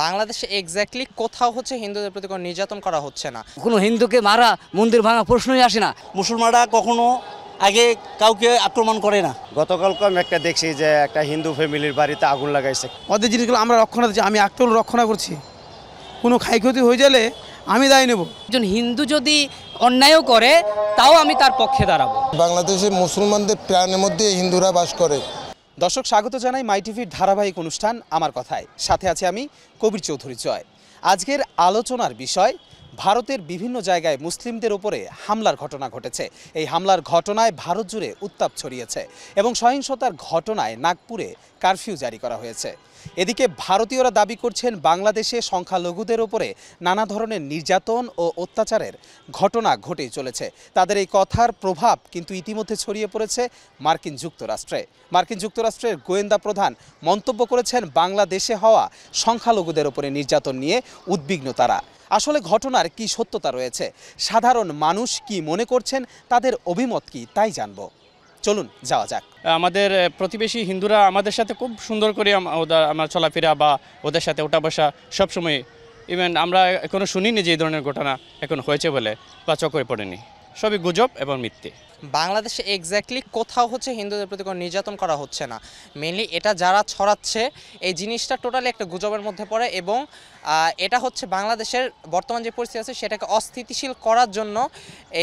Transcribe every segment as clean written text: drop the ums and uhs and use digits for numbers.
বাংলাদেশে এক্স্যাক্টলি কোথাও হচ্ছে হিন্দুদের প্রতি কোনো নির্যাতন করা হচ্ছে না। কোনো হিন্দুকে মারা মন্দির ভাঙা প্রশ্নই আসে না। মুসলমানরা কখনো আগে কাউকে আক্রমণ করে না। গতকালকে আমি একটা দেখছি যে একটা হিন্দু ফ্যামিলির বাড়িতে আগুন লাগাইছে। ওদের জিনিসগুলো আমরা রক্ষণা দিচ্ছি, আমি আক্রমণ রক্ষণা করছি। কোনো ক্ষয়ক্ষতি হয়ে গেলে আমি দায় নেব। একজন হিন্দু যদি অন্যায়ও করে তাও আমি তার পক্ষে দাঁড়াবো। বাংলাদেশে মুসলমানদের প্রাণের মধ্যে হিন্দুরা বাস করে। দর্শক, স্বাগত জানাই মাই টিভির ধারাবাহিক অনুষ্ঠান আমার কথায়। সাথে আছে আমি কবির চৌধুরী জয়। আজকের আলোচনার বিষয়, ভারতের বিভিন্ন জায়গায় মুসলিমদের ওপরে হামলার ঘটনা ঘটেছে। এই হামলার ঘটনায় ভারত জুড়ে উত্তাপ ছড়িয়েছে এবং সহিংসতার ঘটনায় নাগপুরে কারফিউ জারি করা হয়েছে। এদিকে ভারতীয়রা দাবি করছেন বাংলাদেশে সংখ্যালঘুদের ওপরে নানা ধরনের নির্যাতন ও অত্যাচারের ঘটনা ঘটেই চলেছে। তাদের এই কথার প্রভাব কিন্তু ইতিমধ্যে ছড়িয়ে পড়েছে মার্কিন যুক্তরাষ্ট্রে। মার্কিন যুক্তরাষ্ট্রের গোয়েন্দা প্রধান মন্তব্য করেছেন বাংলাদেশে হওয়া সংখ্যালঘুদের ওপরে নির্যাতন নিয়ে উদ্বিগ্ন তারা। আসলে ঘটনার কি সত্যতা রয়েছে, সাধারণ মানুষ কি মনে করছেন, তাদের অভিমত কি, তাই জানবো। চলুন যাওয়া যাক। আমাদের প্রতিবেশী হিন্দুরা আমাদের সাথে খুব সুন্দর করে আমার চলাফেরা বা ওদের সাথে ওঠা বসা সবসময়, ইভেন আমরা এখনো শুনিনি যে এই ধরনের ঘটনা এখন হয়েছে বলে বা চোখে পড়েনি। সবই গুজব এবং মিথ্যে। বাংলাদেশে এক্স্যাক্টলি কোথাও হচ্ছে হিন্দুদের প্রতি কোনো নির্যাতন করা হচ্ছে না। মেনলি এটা যারা ছড়াচ্ছে এই জিনিসটা টোটালি একটা গুজবের মধ্যে পড়ে এবং এটা হচ্ছে বাংলাদেশের বর্তমান যে পরিস্থিতি আছে সেটাকে অস্থিতিশীল করার জন্য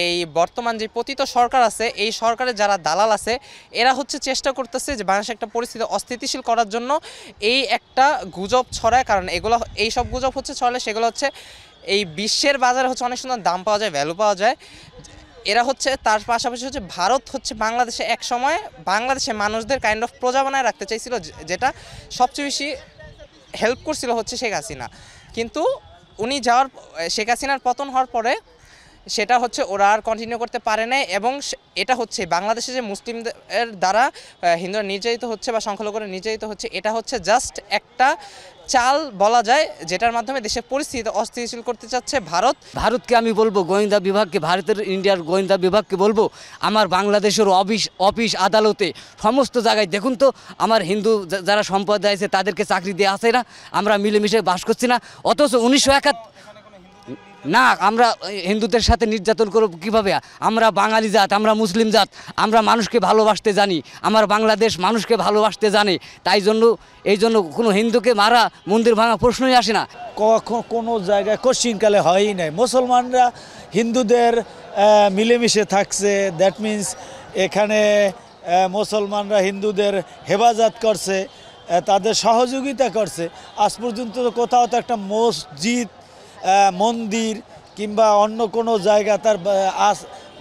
এই বর্তমান যে পতিত সরকার আছে, এই সরকারের যারা দালাল আছে, এরা হচ্ছে চেষ্টা করতেছে যে বাংলাদেশের একটা পরিস্থিতি অস্থিতিশীল করার জন্য এই একটা গুজব ছড়ায়। কারণ এগুলো, এই সব গুজব হচ্ছে ছড়ালে সেগুলো হচ্ছে এই বিশ্বের বাজারে হচ্ছে অনেক সুন্দর দাম পাওয়া যায়, ভ্যালু পাওয়া যায়। এরা হচ্ছে তার পাশাপাশি হচ্ছে ভারত হচ্ছে বাংলাদেশে এক সময় বাংলাদেশের মানুষদের কাইন্ড অফ প্রজা বানায় রাখতে চাইছিল, যেটা সবচেয়ে বেশি হেল্প করছিল হচ্ছে শেখ হাসিনা। কিন্তু উনি যাওয়ার, শেখ হাসিনার পতন হওয়ার পরে সেটা হচ্ছে ওরা আর কন্টিনিউ করতে পারে না এবং এটা হচ্ছে বাংলাদেশে যে মুসলিমদের দ্বারা হিন্দুরা নির্যাতিত হচ্ছে বা সংখ্যালঘুরা নির্যাতিত হচ্ছে, এটা হচ্ছে জাস্ট একটা চাল বলা যায়, যেটার মাধ্যমে দেশের পরিস্থিতি অস্থিতিশীল করতে চাচ্ছে ভারত। ভারতকে আমি বলবো, গোয়েন্দা বিভাগকে, ভারতের ইন্ডিয়ার গোয়েন্দা বিভাগকে বলবো, আমার বাংলাদেশের অফিস আদালতে সমস্ত জায়গায় দেখুন তো, আমার হিন্দু যারা সম্প্রদায় আছে তাদেরকে চাকরি দিয়ে আসে না, আমরা মিলেমিশে বাস করছি না। অথচ 1971 না, আমরা হিন্দুদের সাথে নির্যাতন করব কীভাবে? আমরা বাঙালি জাত, আমরা মুসলিম জাত, আমরা মানুষকে ভালোবাসতে জানি, আমার বাংলাদেশ মানুষকে ভালোবাসতে জানে। তাই জন্য এই জন্য কোনো হিন্দুকে মারা মন্দির ভাঙা প্রশ্নই আসে না। কখন কোনো জায়গায় কোশ্চিনকালে হয়ই নাই। মুসলমানরা হিন্দুদের মিলেমিশে থাকছে, দ্যাট মিন্স এখানে মুসলমানরা হিন্দুদের হেফাজত করছে, তাদের সহযোগিতা করছে। আজ পর্যন্ত কোথাও তো একটা মসজিদ, মন্দির কিংবা অন্য কোনো জায়গা তার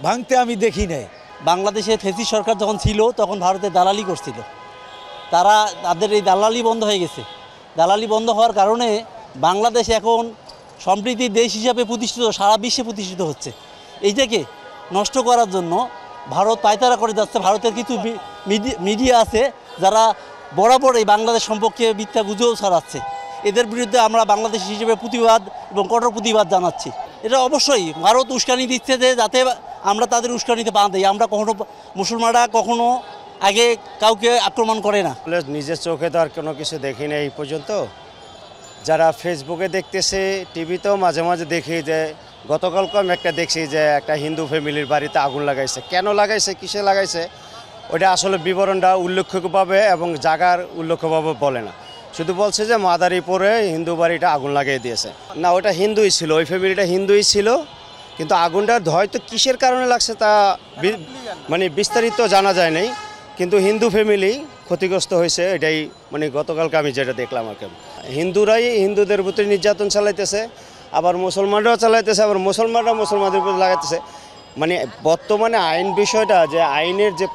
ভাঙতে আমি দেখি নাই। বাংলাদেশে ফেসিস্ট সরকার যখন ছিল তখন ভারতে দালালি করছিল, তাদের এই দালালি বন্ধ হয়ে গেছে। দালালি বন্ধ হওয়ার কারণে বাংলাদেশ এখন সম্প্রীতির দেশ হিসাবে প্রতিষ্ঠিত, সারা বিশ্বে প্রতিষ্ঠিত হচ্ছে। এইটাকে নষ্ট করার জন্য ভারত পায়তারা করে যাচ্ছে। ভারতের কিছু মিডিয়া আছে যারা বরাবর এই বাংলাদেশ সম্পর্কে মিথ্যা গুজব ছড়াচ্ছে। এদের বিরুদ্ধে আমরা বাংলাদেশ হিসেবে প্রতিবাদ এবং কঠোর প্রতিবাদ জানাচ্ছি। এটা অবশ্যই ভারত উস্কানি দিচ্ছে যে যাতে আমরা তাদের উস্কানিতে পা দিই। আমরা মুসলমানরা কখনো আগে কাউকে আক্রমণ করে না। নিজের চোখে তো আর কোনো কিছু দেখি না এই পর্যন্ত। যারা ফেসবুকে দেখতেছে, টিভিতেও মাঝে মাঝে দেখি যে গতকালকে আমি একটা দেখছি যে একটা হিন্দু ফ্যামিলির বাড়িতে আগুন লাগাইছে। কেন লাগাইছে, কিসে লাগাইছে, ওটা আসলে বিবরণটা উল্লেখযোগ্যভাবে এবং জায়গার উল্লেখভাবে বলে না, শুধু বলছে যে মাদারীপুরে হিন্দু বাড়িটা আগুন লাগিয়ে দিয়েছে। না, ওটা হিন্দুই ছিল, ওই ফ্যামিলিটা হিন্দুই ছিল, কিন্তু আগুনটা হয়তো কিসের কারণে লাগছে তা মানে বিস্তারিত জানা যায় নাই। কিন্তু হিন্দু ফ্যামিলি ক্ষতিগ্রস্ত হয়েছে, এটাই মানে গতকালকে আমি যেটা দেখলাম আর কি। হিন্দুরাই হিন্দুদের প্রতি নির্যাতন চালাইতেছে, আবার মুসলমানরাও চালাইতেছে, আবার মুসলমানরা মুসলমানদের প্রতি লাগাইতেছে। মানে বর্তমানে আইন বিষয়টা, যে আইনের যে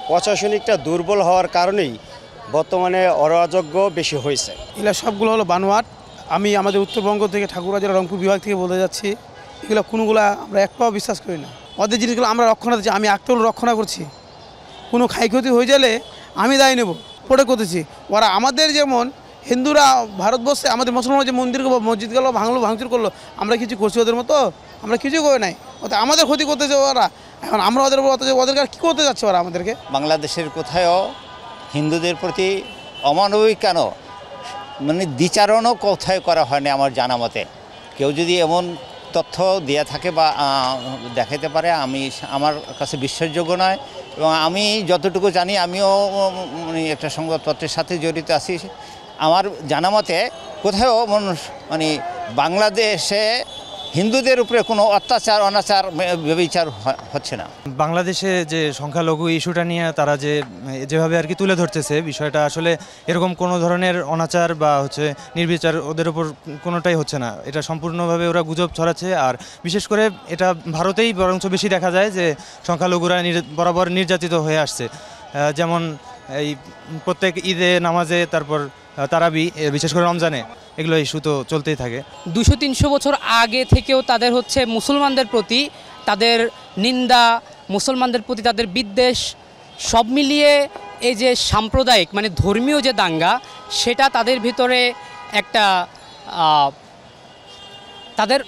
প্রশাসনিকটা দুর্বল হওয়ার কারণেই বর্তমানে অরাজক বেশি হয়েছে। এগুলো সবগুলো হলো বানোয়াট। আমি আমাদের উত্তরবঙ্গ থেকে, ঠাকুরগাঁ জেলা রংপুর বিভাগ থেকে বলতে যাচ্ছি, এগুলো কোনোগুলা আমরা একটাও বিশ্বাস করি না। ওদের জিনিসগুলো আমরা রক্ষণা দিচ্ছি, আমি আক্রমণ রক্ষণা করছি। কোনো ক্ষয়ক্ষতি হয়ে গেলে আমি দায় নেব, পড়ে করতেছি। ওরা আমাদের যেমন হিন্দুরা ভারতবর্ষে আমাদের মুসলমান যে মসজিদগুলো ভাঙচুর করলো, আমরা কিছু করছি ওদের মতো? আমরা কিছু করে নাই। আমাদের ক্ষতি করতেছে ওরা। এখন আমরা ওদেরকে আর কী করতে যাচ্ছে ওরা আমাদেরকে? বাংলাদেশের কোথাও হিন্দুদের প্রতি অমানবিক কেন মানে দ্বিচারণও কোথায় করা হয়নি আমার জানা মতে। কেউ যদি এমন তথ্য দেয়া থাকে বা দেখাতে পারে, আমার কাছে বিশ্বাসযোগ্য নয়। এবং আমি যতটুকু জানি, আমিও মানে একটা সংবাদপত্রের সাথে জড়িত আছি, আমার জানা মতে কোথাও মানে বাংলাদেশে হিন্দুদের উপরে কোনো অত্যাচার, অনাচার, ব্যভিচার হচ্ছে না। বাংলাদেশে যে সংখ্যালঘু ইস্যুটা নিয়ে তারা যেভাবে আর কি তুলে ধরতেছে বিষয়টা, আসলে এরকম কোনো ধরনের অনাচার বা নির্বিচার ওদের উপর কোনোটাই হচ্ছে না। এটা সম্পূর্ণভাবে ওরা গুজব ছড়াচ্ছে। আর বিশেষ করে এটা ভারতেই বরঞ্চ বেশি দেখা যায় যে সংখ্যালঘুরা বরাবর নির্যাতিত হয়ে আসছে। যেমন এই প্রত্যেক ঈদে, নামাজে, তারপর তারাবি, বিশেষ করে রমজানে এগুলো ইস্যু তো চলতেই থাকে। 200-300 বছর আগে থেকেও তাদের মুসলমানদের প্রতি তাদের নিন্দা, মুসলমানদের প্রতি তাদের বিদ্বেষ, সব মিলিয়ে এই যে সাম্প্রদায়িক মানে ধর্মীয় যে দাঙ্গা, সেটা তাদের ভিতরে একটা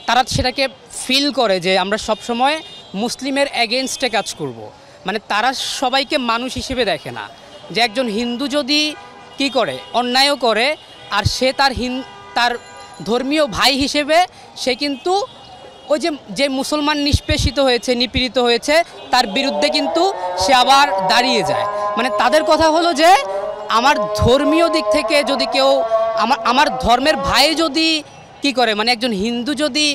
তারা সেটাকে ফিল করে যে আমরা সবসময় মুসলিমের এগেনস্টে কাজ করব। মানে তারা সবাইকে মানুষ হিসেবে দেখে না, যে একজন হিন্দু যদি কি করে, অন্যায়ও করে, আর সে তার ধর্মীয় ভাই হিসেবে সে কিন্তু ওই যে মুসলমান নিষ্পেষিত হয়েছে, নিপীড়িত হয়েছে, তার বিরুদ্ধে কিন্তু সে আবার দাঁড়িয়ে যায়। মানে তাদের কথা হলো যে আমার ধর্মীয় দিক থেকে যদি কেউ আমার ধর্মের ভাই যদি কি করে, মানে একজন হিন্দু যদি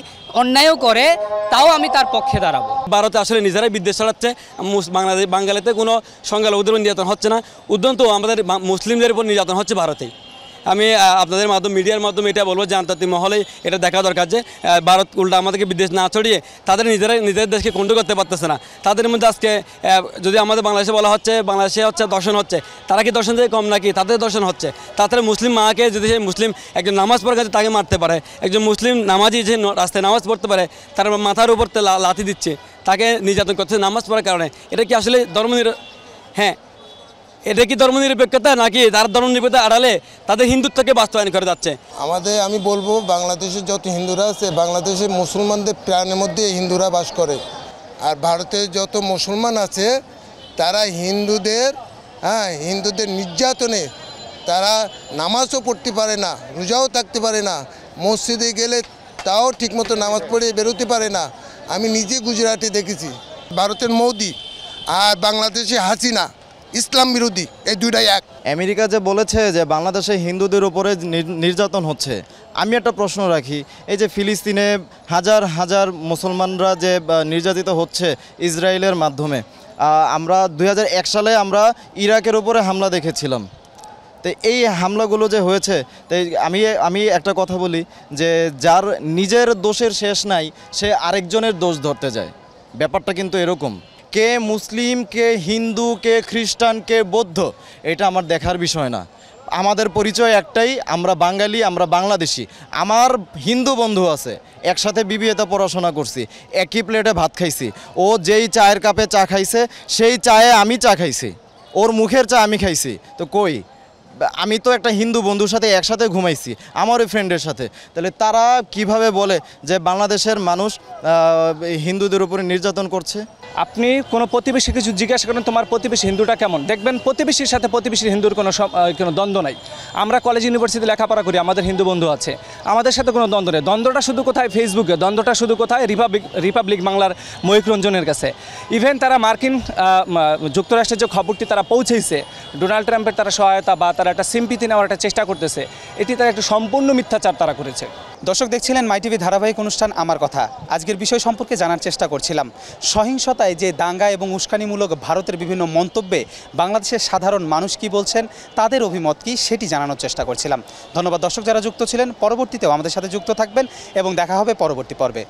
অন্যায়ও করে, তাও আমি তার পক্ষে দাঁড়াবো। ভারতে আসলে নিজেরাই বিদ্বেষ চালাচ্ছে। বাঙালিতে কোনো সংখ্যালঘুদের উপর নির্যাতন হচ্ছে না, উদ্যন্ত আমাদের মুসলিমদের উপর নির্যাতন হচ্ছে ভারতেই। আমি আপনাদের মিডিয়ার মাধ্যমে এটা বলবো যে আন্তর্জাতিক মহলে এটা দেখা দরকার যে ভারত উল্টা আমাদেরকে বিদেশ না ছড়িয়ে তাদের নিজেদের দেশকে কন্ট্রোল করতে পারতেছে না। তাদের মধ্যে আজকে যদি আমাদের বাংলাদেশে বলা হচ্ছে বাংলাদেশে দর্শন হচ্ছে, তারা কি দর্শন থেকে কম নাকি? তাদের দর্শন হচ্ছে। তাদের মুসলিম মাকে যদি সেই মুসলিম একজন নামাজ পড়ে গেছে তাকে মারতে পারে, একজন মুসলিম নামাজি যে রাস্তায় নামাজ পড়তে পারে তার মাথার উপর লাথি দিচ্ছে, তাকে নির্যাতন করছে নামাজ পড়ার কারণে। এটা কি আসলে হ্যাঁ, এটা কি ধর্মনিরপেক্ষতা নাকি তার ধর্মনিরপেক্ষতা আড়ালে তাদের হিন্দুত্বকে বাস্তবায়ন করে যাচ্ছে? আমি বলবো বাংলাদেশের যত হিন্দুরা আছে, বাংলাদেশের মুসলমানদের প্রাণের মধ্যে হিন্দুরা বাস করে। আর ভারতের যত মুসলমান আছে তারা হিন্দুদের নির্যাতনে তারা নামাজও পড়তে পারে না, রোজাও থাকতে পারে না, মসজিদে গেলে তাও ঠিকমতো নামাজ পড়ে বেরোতে পারে না। আমি নিজে গুজরাটে দেখেছি। ভারতের মোদি আর বাংলাদেশে হাসিনা ইসলাম বিরোধী, এই দুইটাই এক। আমেরিকা যে বলেছে যে বাংলাদেশে হিন্দুদের উপরে নির্যাতন হচ্ছে, আমি একটা প্রশ্ন রাখি, এই যে ফিলিস্তিনে হাজার হাজার মুসলমানরা যে নির্যাতিত হচ্ছে ইসরায়েলের মাধ্যমে, আমরা 2001 সালে আমরা ইরাকের উপরে হামলা দেখেছিলাম। তো এই হামলাগুলো যে হয়েছে, তাই আমি একটা কথা বলি যে যার নিজের দোষের শেষ নাই সে আরেকজনের দোষ ধরতে যায়। ব্যাপারটা কিন্তু এরকম, কে মুসলিম, কে হিন্দু, কে খ্রিস্টান, কে বৌদ্ধ, এটা আমার দেখার বিষয় না। আমাদের পরিচয় একটাই, আমরা বাঙালি, আমরা বাংলাদেশি। আমার হিন্দু বন্ধু আছে, একসাথে বিবিএতে পড়াশোনা করছি, একই প্লেটে ভাত খাইছি। ও যেই চায়ের কাপে চা খাইছে সেই চায়ে আমি চা খাইছি, ওর মুখের চা আমি খাইছি। তো কই, আমি তো একটা হিন্দু বন্ধুর সাথে একসাথে ঘুমাইছি, আমার ওই ফ্রেন্ডের সাথে। তাহলে তারা কিভাবে বলে যে বাংলাদেশের মানুষ হিন্দুদের উপরে নির্যাতন করছে? আপনি কোনো প্রতিবেশী কিছু জিজ্ঞাসা করেন তোমার প্রতিবেশী হিন্দুটা কেমন, দেখবেন প্রতিবেশীর সাথে প্রতিবেশীর হিন্দুর কোনো দ্বন্দ্ব নাই। আমরা কলেজ ইউনিভার্সিটিতে লেখাপড়া করি, আমাদের হিন্দু বন্ধু আছে, আমাদের সাথে কোনো দ্বন্দ্ব নেই। দ্বন্দ্বটা শুধু কোথায়? ফেসবুকে। দ্বন্দ্বটা শুধু কোথায়? রিপাবলিক বাংলার মহিক রঞ্জনের কাছে। ইভেন তারা মার্কিন যুক্তরাষ্ট্রের যে খবরটি তারা পৌঁছেছে, ডোনাল্ড ট্রাম্পের তারা সহায়তা বা তারা একটা সিম্পিতি নেওয়ার একটা চেষ্টা করতেছে, এটি তারা একটা সম্পূর্ণ মিথ্যাচার তারা করেছে। দর্শক দেখছিলেন মাই টিভি ধারাবাহিক অনুষ্ঠান আমার কথা। আজকের বিষয় সম্পর্কে জানার চেষ্টা করছিলাম, সহিংসতায় যে দাঙ্গা এবং উস্কানিমূলক ভারতের বিভিন্ন মন্তব্যে বাংলাদেশের সাধারণ মানুষ কি বলছেন, তাদের অভিমত কি, সেটি জানানোর চেষ্টা করছিলাম। ধন্যবাদ দর্শক যারা যুক্ত ছিলেন। পরবর্তীতেও আমাদের সাথে যুক্ত থাকবেন এবং দেখা হবে পরবর্তী পর্বে।